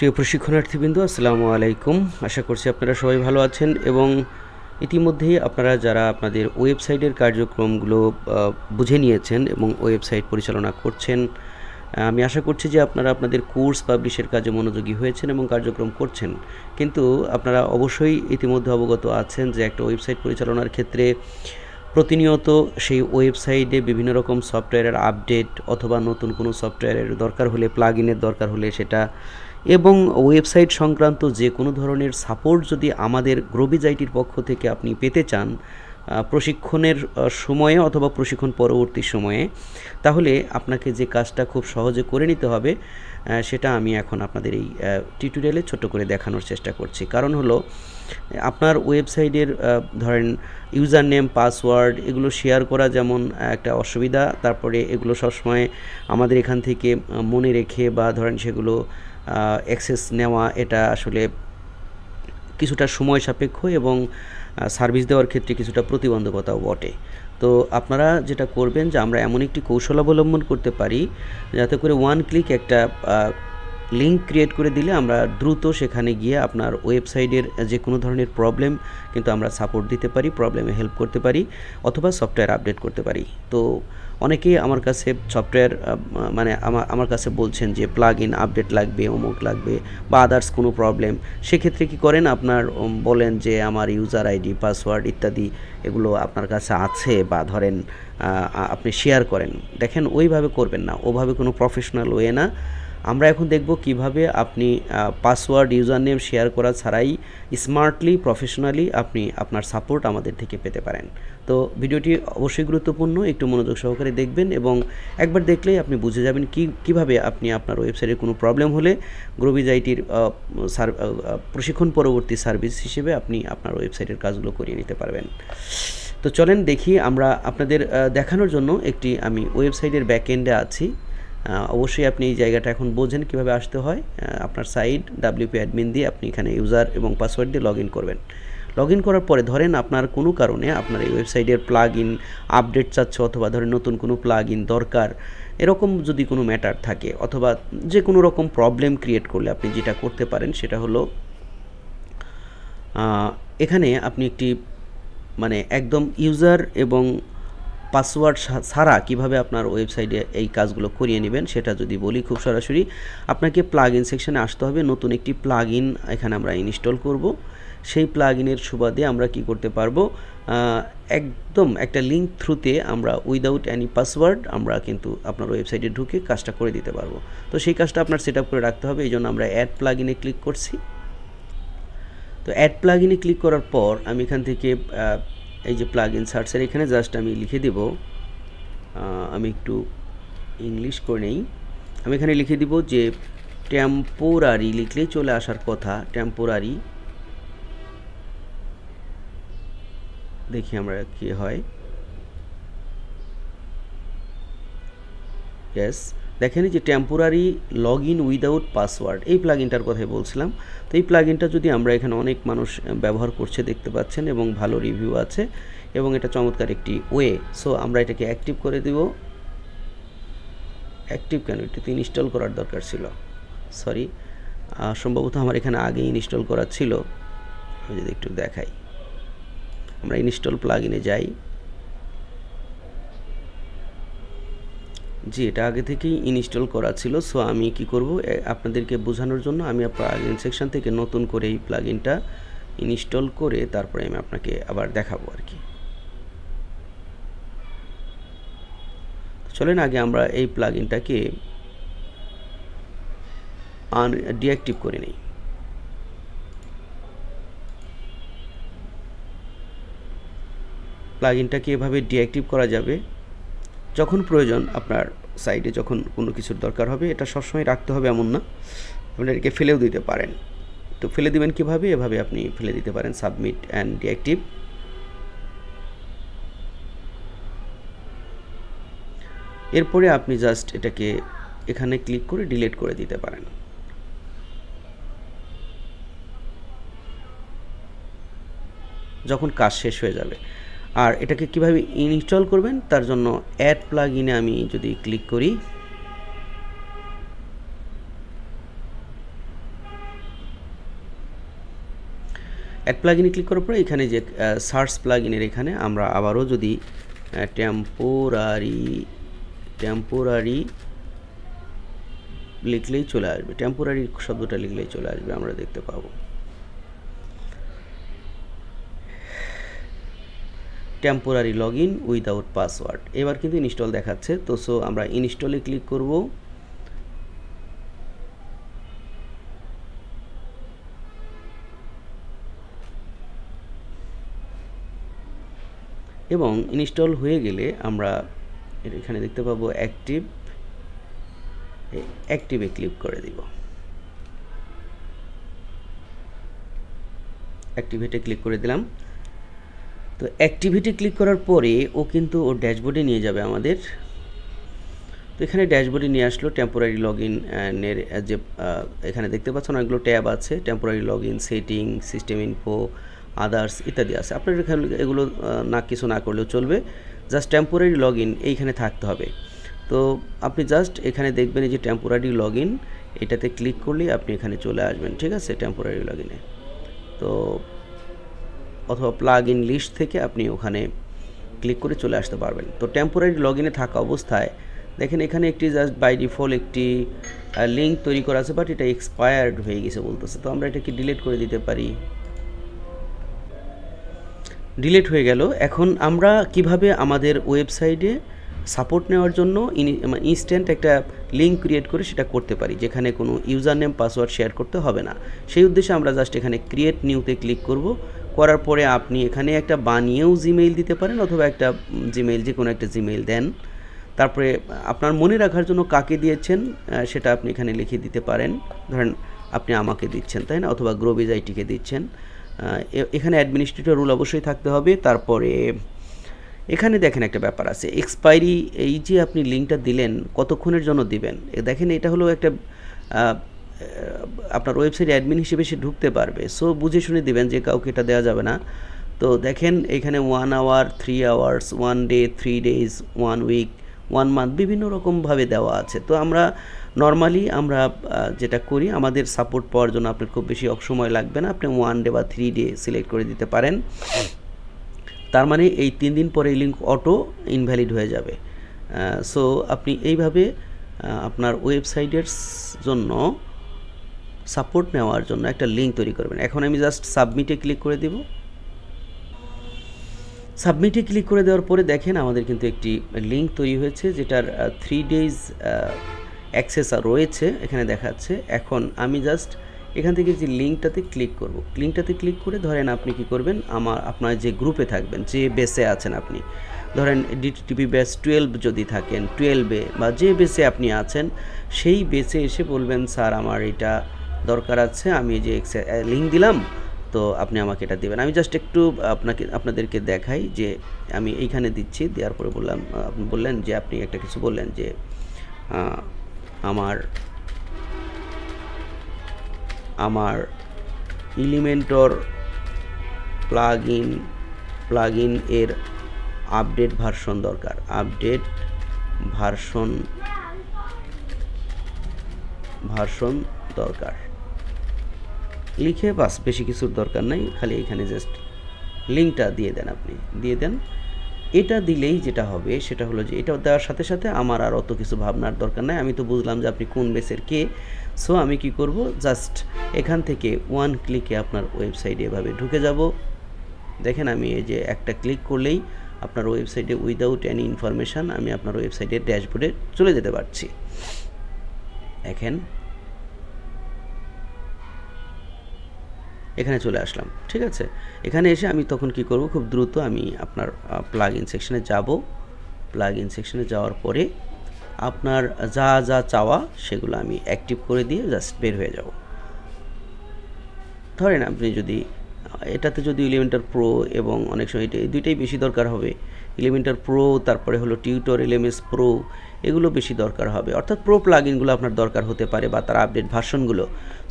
প্রিয় প্রশিক্ষণার্থীবৃন্দ, আসসালামু আলাইকুম। আশা করছি আপনারা সবাই ভালো আছেন এবং ইতিমধ্যেই আপনারা যারা আপনাদের ওয়েবসাইটের কার্যক্রমগুলো বুঝে নিয়েছেন এবং ওয়েবসাইট পরিচালনা করছেন, আমি আশা করছি যে আপনারা আপনাদের কোর্স পাবলিশের কাজে মনোযোগী হয়েছেন এবং কার্যক্রম করছেন। কিন্তু আপনারা অবশ্যই ইতিমধ্যে অবগত আছেন যে একটা ওয়েবসাইট পরিচালনার ক্ষেত্রে প্রতিনিয়ত সেই ওয়েবসাইটে বিভিন্ন রকম সফটওয়্যারের আপডেট অথবা নতুন কোনো সফটওয়্যারের দরকার হলে, প্লাগইনের দরকার হলে সেটা, এবং ওয়েবসাইট সংক্রান্ত যে কোনো ধরনের সাপোর্ট যদি আমাদের গ্রোবিজ আইটির পক্ষ থেকে আপনি পেতে চান প্রশিক্ষণের সময়ে অথবা প্রশিক্ষণ পরবর্তী সময়ে, তাহলে আপনাকে যে কাজটা খুব সহজে করে নিতে হবে সেটা আমি এখন আপনাদের এই টিউটোরিয়ালে ছোট করে দেখানোর চেষ্টা করছি। কারণ হলো, আপনার ওয়েবসাইটের ধরেন ইউজার নেম, পাসওয়ার্ড এগুলো শেয়ার করা যেমন একটা অসুবিধা, তারপরে এগুলো সবসময় আমাদের এখান থেকে মনে রেখে বা ধরেন সেগুলো অ্যাক্সেস নেওয়া এটা আসলে কিছুটা সময় সাপেক্ষ এবং সার্ভিস দেওয়ার ক্ষেত্রে কিছুটা প্রতিবন্ধকতাও বটে। তো আপনারা যেটা করবেন যে আমরা এমন একটি কৌশল অবলম্বন করতে পারি যাতে করে ওয়ান ক্লিক একটা লিঙ্ক ক্রিয়েট করে দিলে আমরা দ্রুত সেখানে গিয়ে আপনার ওয়েবসাইটের যে কোনো ধরনের প্রবলেম কিন্তু আমরা সাপোর্ট দিতে পারি, প্রবলেমে হেল্প করতে পারি অথবা সফটওয়্যার আপডেট করতে পারি। তো অনেকেই আমার কাছে সফটওয়্যার মানে আমার কাছে বলছেন যে প্লাগ ইন আপডেট লাগবে, অমুক লাগবে বা আদার্স কোনো প্রবলেম। সেক্ষেত্রে কী করেন, আপনার বলেন যে আমার ইউজার আইডি, পাসওয়ার্ড ইত্যাদি এগুলো আপনার কাছে আছে বা ধরেন আপনি শেয়ার করেন। দেখেন, ওইভাবে করবেন না, ওভাবে কোনো প্রফেশনাল ওয়ে না। আমরা এখন দেখব কিভাবে আপনি পাসওয়ার্ড, ইউজার নেম শেয়ার করা ছাড়াই স্মার্টলি, প্রফেশনালি আপনি আপনার সাপোর্ট আমাদের থেকে পেতে পারেন। তো ভিডিওটি অবশ্যই গুরুত্বপূর্ণ, একটু মনোযোগ সহকারে দেখবেন এবং একবার দেখলেই আপনি বুঝে যাবেন কিভাবে আপনি আপনার ওয়েবসাইটের কোনো প্রবলেম হলে গ্রোবিজ আইটির প্রশিক্ষণ পরবর্তী সার্ভিস হিসেবে আপনি আপনার ওয়েবসাইটের কাজগুলো করিয়ে নিতে পারবেন। তো চলেন দেখি, আমরা আপনাদের দেখানোর জন্য আমি ওয়েবসাইটের ব্যাকএন্ডে আছি। অবশ্যই আপনি এই জায়গাটা এখন বোঝেন কীভাবে আসতে হয়। আপনার সাইট WP অ্যাডমিন দিয়ে আপনি এখানে ইউজার এবং পাসওয়ার্ড দিয়ে লগ ইন করবেন। লগ ইন করার পরে ধরেন আপনার কোনো কারণে আপনার এই ওয়েবসাইটের প্লাগ ইন আপডেট চাচ্ছে অথবা ধরেন নতুন কোনো প্লাগ ইন দরকার, এরকম যদি কোনো ম্যাটার থাকে অথবা যে কোনো রকম প্রবলেম ক্রিয়েট করলে আপনি যেটা করতে পারেন সেটা হলো এখানে আপনি মানে একদম ইউজার এবং পাসওয়ার্ড ছাড়া কীভাবে আপনার ওয়েবসাইটে এই কাজগুলো করিয়ে নেবেন সেটা যদি বলি, খুব সরাসরি আপনাকে প্লাগ ইন সেকশানে আসতে হবে। নতুন একটি প্লাগ ইন এখানে আমরা ইনস্টল করব। সেই প্লাগ ইনের সুবাদে আমরা কি করতে পারবো, একদম একটা লিঙ্ক থ্রুতে আমরা উইদাউট এনি পাসওয়ার্ড আমরা কিন্তু আপনার ওয়েবসাইটে ঢুকে কাজটা করে দিতে পারবো। তো সেই কাজটা আপনার সেট আপ করে রাখতে হবে, এই জন্য আমরা অ্যাড প্লাগ ইনে ক্লিক করছি। তো অ্যাড প্লাগ ইনে ক্লিক করার পর আমি এখান থেকে এই যে প্লাগ ইন সার্চের এখানে জাস্ট আমি লিখে দেব, আমি একটু ইংলিশ করে নেই, আমি এখানে লিখে দিব যে টেম্পোরারি, লিখলেই চলে আসার কথা টেম্পোরারি। দেখি আমরা কি হয়। ইয়েস, দেখেন যে temporary log in without password, এই প্লাগইনটার কথাই বলছিলাম। তো এই প্লাগইনটা যদি আমরা এখানে অনেক মানুষ ব্যবহার করছে দেখতে পাচ্ছেন এবং ভালো রিভিউ আছে এবং এটা চমৎকার একটি ওয়ে। সো আমরা এটাকে অ্যাক্টিভ করে দেব। অ্যাক্টিভ কেন, এটাতে ইনস্টল করার দরকার ছিল, সরি, সম্ভবত আমার এখানে আগে ইনস্টল করা ছিল। আমি যদি একটু দেখাই, আমরা ইনস্টল প্লাগইনে যাই। জি, এটা আগে থেকেই ইনস্টল করা ছিল। সো আমি কি করব, আপনাদেরকে বোঝানোর জন্য আমি প্লাগইন সেকশন থেকে নতুন করে এই প্লাগইনটা ইনস্টল করে তারপরে আমি আপনাকে আবার দেখাবো আর কি। চলেন আগে আমরা এই প্লাগইনটাকে ডিঅ্যাক্টিভ করে নিই। প্লাগইনটাকে এভাবে ডিঅ্যাক্টিভ করা যাবে যখন প্রয়োজন, আপনার সাইটে যখন কোনো কিছুর দরকার হবে। এটা সবসময় রাখতে হবে এমন না, আপনি এটাকে ফেলেও দিতে পারেন। তো ফেলে দিবেন কীভাবে, এভাবে আপনি ফেলে দিতে পারেন, সাবমিট অ্যান্ড ডিঅ্যাক্টিভ। এরপরে আপনি জাস্ট এটাকে এখানে ক্লিক করে ডিলিট করে দিতে পারেন। যখন কাজ শেষ হয়ে যাবে। আর এটাকে কিভাবে ইনস্টল করবেন তার জন্য অ্যাড প্লাগ ইনে আমি যদি ক্লিক করি, অ্যাড প্লাগইনে ক্লিক করার পরে এখানে যে সার্চ প্লাগইনের এখানে আমরা আবারও যদি টেম্পোরারি লিখলেই চলে আসবে, টেম্পোরারি শব্দটা লিখলেই চলে আসবে, আমরা দেখতে পাবো temporary log in without password. এবার কিন্তু ইনস্টল দেখাচ্ছে, তো সো আমরা ইনস্টলে ক্লিক করব। এবং ইনস্টল হয়ে গেলে আমরা এখানে দেখতে পাবো অ্যাক্টিভে ক্লিক করে দিব। অ্যাক্টিভেটে ক্লিক করে দিলাম। তো অ্যাক্টিভিটি ক্লিক করার পরে ও কিন্তু ওর ড্যাশবোর্ডে নিয়ে যাবে আমাদের। তো এখানে ড্যাশবোর্ডে নিয়ে আসলো। টেম্পোরারি লগ ইনের যে এখানে দেখতে পাচ্ছেন অনেকগুলো ট্যাব আছে, temporary log in, setting, system info, others ইত্যাদি আছে। আপনার এখানে এগুলো কিছু না করলেও চলবে, জাস্ট টেম্পোরারি লগ ইন এইখানে থাকতে হবে। তো আপনি জাস্ট এখানে দেখবেন এই যে টেম্পোরারি লগ ইন, এটাতে ক্লিক করলেই আপনি এখানে চলে আসবেন, ঠিক আছে, টেম্পোরারি লগ ইনে। তো অথবা প্লাগ ইন লিস্ট থেকে আপনি ওখানে ক্লিক করে চলে আসতে পারবেন। তো টেম্পোরারি লগ ইনে থাকা অবস্থায় দেখেন এখানে একটি জাস্ট বাই ডিফল্ট একটি লিঙ্ক তৈরি করা আছে, বাট এটা এক্সপায়ার্ড হয়ে গেছে বলতেছে। তো আমরা এটাকে ডিলিট করে দিতে পারি। ডিলিট হয়ে গেল। এখন আমরা কিভাবে আমাদের ওয়েবসাইটে সাপোর্ট নেওয়ার জন্য ইনস্ট্যান্ট একটা লিঙ্ক ক্রিয়েট করে সেটা করতে পারি, যেখানে কোনো ইউজার নেম পাসওয়ার্ড শেয়ার করতে হবে না। সেই উদ্দেশ্যে আমরা জাস্ট এখানে ক্রিয়েট নিউতে ক্লিক করব। করার পরে আপনি এখানে একটা বানিয়েও জিমেইল দিতে পারেন, অথবা একটা জিমেইল, যে কোনো একটা জিমেইল দেন। তারপরে আপনার মনে রাখার জন্য কাকে দিয়েছেন সেটা আপনি এখানে লিখে দিতে পারেন। ধরেন আপনি আমাকে দিচ্ছেন, তাই না, অথবা গ্রোবিজ আইটিকে দিচ্ছেন। এখানে অ্যাডমিনিস্ট্রেটর রুল অবশ্যই থাকতে হবে। তারপরে এখানে দেখেন একটা ব্যাপার আছে, এক্সপায়ারি, এই যে আপনি লিঙ্কটা দিলেন কতক্ষণের জন্য দিবেন। দেখেন এটা হলো একটা আপনার ওয়েবসাইট অ্যাডমিন হিসেবে সে ঢুকতে পারবে, সো বুঝে শুনে দিবেন, যে কাউকে এটা দেওয়া যাবে না। তো দেখেন এখানে 1 hour, 3 hours, 1 day, 3 days, 1 week, 1 month, বিভিন্ন রকমভাবে দেওয়া আছে। তো আমরা নর্মালি যেটা করি, আমাদের সাপোর্ট পাওয়ার জন্য আপনার খুব বেশি সময় লাগবে না, আপনি 1 ডে বা 3 ডে সিলেক্ট করে দিতে পারেন। তার মানে এই 3 দিন পরে এই লিঙ্ক অটো ইনভ্যালিড হয়ে যাবে। সো আপনি এইভাবে আপনার ওয়েবসাইটের জন্য সাপোর্ট নেওয়ার জন্য একটা লিঙ্ক তৈরি করবেন। এখন আমি জাস্ট সাবমিটে ক্লিক করে দেব। সাবমিটে ক্লিক করে দেওয়ার পরে দেখেন আমাদের কিন্তু একটি লিঙ্ক তৈরি হয়েছে, যেটার 3 ডেজ অ্যাক্সেস রয়েছে, এখানে দেখাচ্ছে। এখন আমি জাস্ট এখান থেকে যে লিঙ্কটাতে ক্লিক করব, লিঙ্কটাতে ক্লিক করে ধরেন আপনি কি করবেন, আপনার যে গ্রুপে থাকবেন, যে বেসে আছেন আপনি, ধরেন ডিটিটিপি বেস 12 যদি থাকেন, 12-এ বা যে বেসে আপনি আছেন সেই বেসে এসে বলবেন, স্যার আমার এটা দরকার আছে, আমি যে লিঙ্ক দিলাম, তো আপনি আমাকে এটা দেবেন। আমি জাস্ট একটু আপনাদেরকে দেখাই যে আমি এইখানে দিচ্ছি। দেওয়ার পরে আপনি বললেন যে আপনি একটা কিছু বললেন যে আমার এলিমেন্টর প্লাগ ইন এর আপডেট ভার্সন দরকার, আপডেট ভার্সন দরকার লিখে, বাস, বেশি কিছুর দরকার নাই, খালি এখানে জাস্ট লিঙ্কটা দিয়ে দেন, আপনি দিয়ে দেন। এটা দিলেই যেটা হবে সেটা হলো যে এটা দেওয়ার সাথে সাথে আমার আর অত কিছু ভাবনার দরকার নাই, আমি তো বুঝলাম যে আপনি কোন বেসের কে। সো আমি কি করব, জাস্ট এখান থেকে 1 ক্লিকে আপনার ওয়েবসাইটে এভাবে ঢুকে যাব। দেখেন আমি এই যে একটা ক্লিক করলেই আপনার ওয়েবসাইটে উইদাউট এনি ইনফরমেশান আমি আপনার ওয়েবসাইটের ড্যাশবোর্ডে চলে যেতে পারছি। দেখেন এখানে চলে আসলাম, ঠিক আছে। এখানে এসে আমি তখন কি করব, খুব দ্রুত আমি আপনার প্লাগ ইন সেকশনে যাব। প্লাগ ইন সেকশনে যাওয়ার পরে আপনার যা যা চাওয়া সেগুলো আমি অ্যাক্টিভ করে দিয়ে জাস্ট বের হয়ে যাব। ধরেন আপনি যদি এটাতে যদি এলিমেন্টর প্রো, এবং অনেক সময় এই দুইটাই বেশি দরকার হবে, এলিমেন্টর প্রো, তারপরে হলো টিউটর এলএমএস প্রো, এগুলো বেশি দরকার হবে, অর্থাৎ প্রো প্লাগইনগুলো আপনার দরকার হতে পারে, বা তার আপডেট ভার্সনগুলো।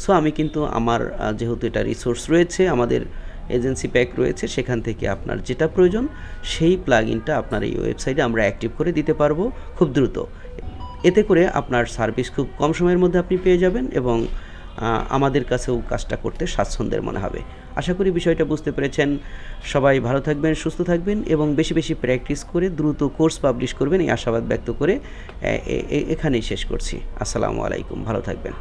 সো আমি কিন্তু আমার যেহেতু এটা রিসোর্স রয়েছে, আমাদের এজেন্সি প্যাক রয়েছে, সেখান থেকে আপনার যেটা প্রয়োজন সেই প্লাগইনটা আপনার এই ওয়েবসাইটে আমরা অ্যাক্টিভ করে দিতে পারবো খুব দ্রুত। এতে করে আপনার সার্ভিস খুব কম সময়ের মধ্যে আপনি পেয়ে যাবেন, এবং আমাদের কাছেও কাজটা করতে স্বাচ্ছন্দ্যের মনে হবে। আশা করি বিষয়টা বুঝতে পেরেছেন। সবাই ভালো থাকবেন, সুস্থ থাকবেন এবং বেশি বেশি প্র্যাকটিস করে দ্রুত কোর্স পাবলিশ করবেন, এই আশাবাদ ব্যক্ত করে এখানেই শেষ করছি। আসসালামু আলাইকুম, ভালো থাকবেন।